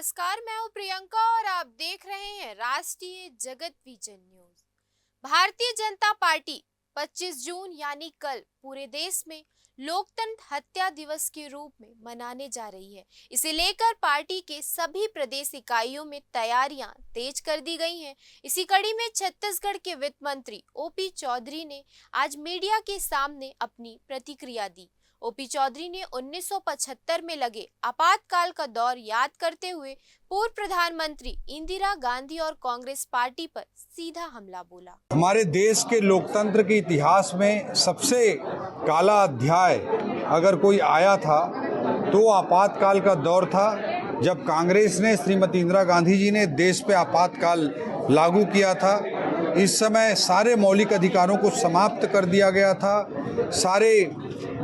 नमस्कार, मैं हूं प्रियंका और आप देख रहे हैं राष्ट्रीय जगत vision news. Bharatiya Janata party 25 जून यानी कल पूरे देश में लोकतंत्र हत्या दिवस के रूप में मनाने जा रही है। इसे लेकर पार्टी के सभी प्रदेश इकाइयों में तैयारियां तेज कर दी गई हैं। इसी कड़ी में छत्तीसगढ़ के वित्त मंत्री ओपी चौधरी ने आज मीडिया के सामने अपनी प्रतिक्रिया दी। ओपी चौधरी ने 1975 में लगे आपातकाल का दौर याद करते हुए पूर्व प्रधानमंत्री इंदिरा गांधी और कांग्रेस पार्टी पर सीधा हमला बोला। हमारे देश के लोकतंत्र के इतिहास में सबसे काला अध्याय अगर कोई आया था तो आपातकाल का दौर था, जब कांग्रेस ने श्रीमती इंदिरा गांधी जी ने देश पे आपातकाल लागू किया था। इस समय सारे मौलिक अधिकारों को समाप्त कर दिया गया था। सारे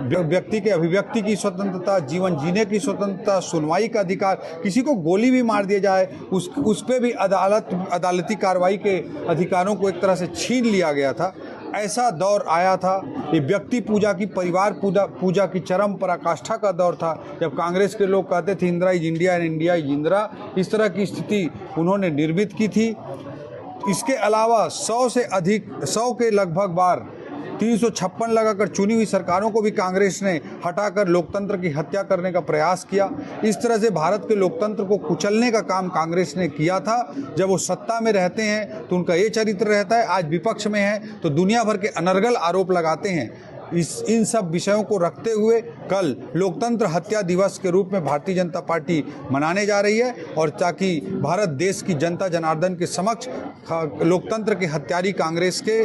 व्यक्ति के अभिव्यक्ति की स्वतंत्रता, जीवन जीने की स्वतंत्रता, सुनवाई का अधिकार, किसी को गोली भी मार दिया जाए उस पे भी अदालती कार्रवाई के अधिकारों को एक तरह से छीन लिया गया था। ऐसा दौर आया था। ये व्यक्ति पूजा की, परिवार पूजा की चरम पराकाष्ठा का दौर था, जब कांग्रेस के लोग कहते थे Indira is India and India is Indira. इस तरह की स्थिति उन्होंने निर्मित की थी। इसके अलावा 100 के लगभग बार 356 लगाकर चुनी हुई सरकारों को भी कांग्रेस ने हटाकर लोकतंत्र की हत्या करने का प्रयास किया। इस तरह से भारत के लोकतंत्र को कुचलने का काम कांग्रेस ने किया था। जब वो सत्ता में रहते हैं तो उनका ये चरित्र रहता है, आज विपक्ष में है तो दुनिया भर के अनर्गल आरोप लगाते हैं। इन सब विषयों को रखते हुए कल लोकतंत्र हत्या दिवस के रूप में भारतीय जनता पार्टी मनाने जा रही है, और ताकि भारत देश की जनता जनार्दन के समक्ष लोकतंत्र के हत्यारी कांग्रेस के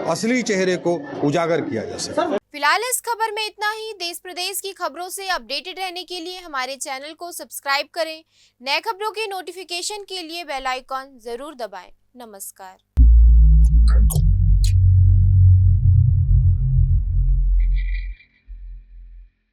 असली चेहरे को उजागर किया जा सके। फिलहाल इस खबर में इतना ही। देश प्रदेश की खबरों से अपडेटेड रहने के लिए हमारे चैनल को सब्सक्राइब करें। नए खबरों के नोटिफिकेशन के लिए बेल आइकॉन जरूर दबाएं। नमस्कार।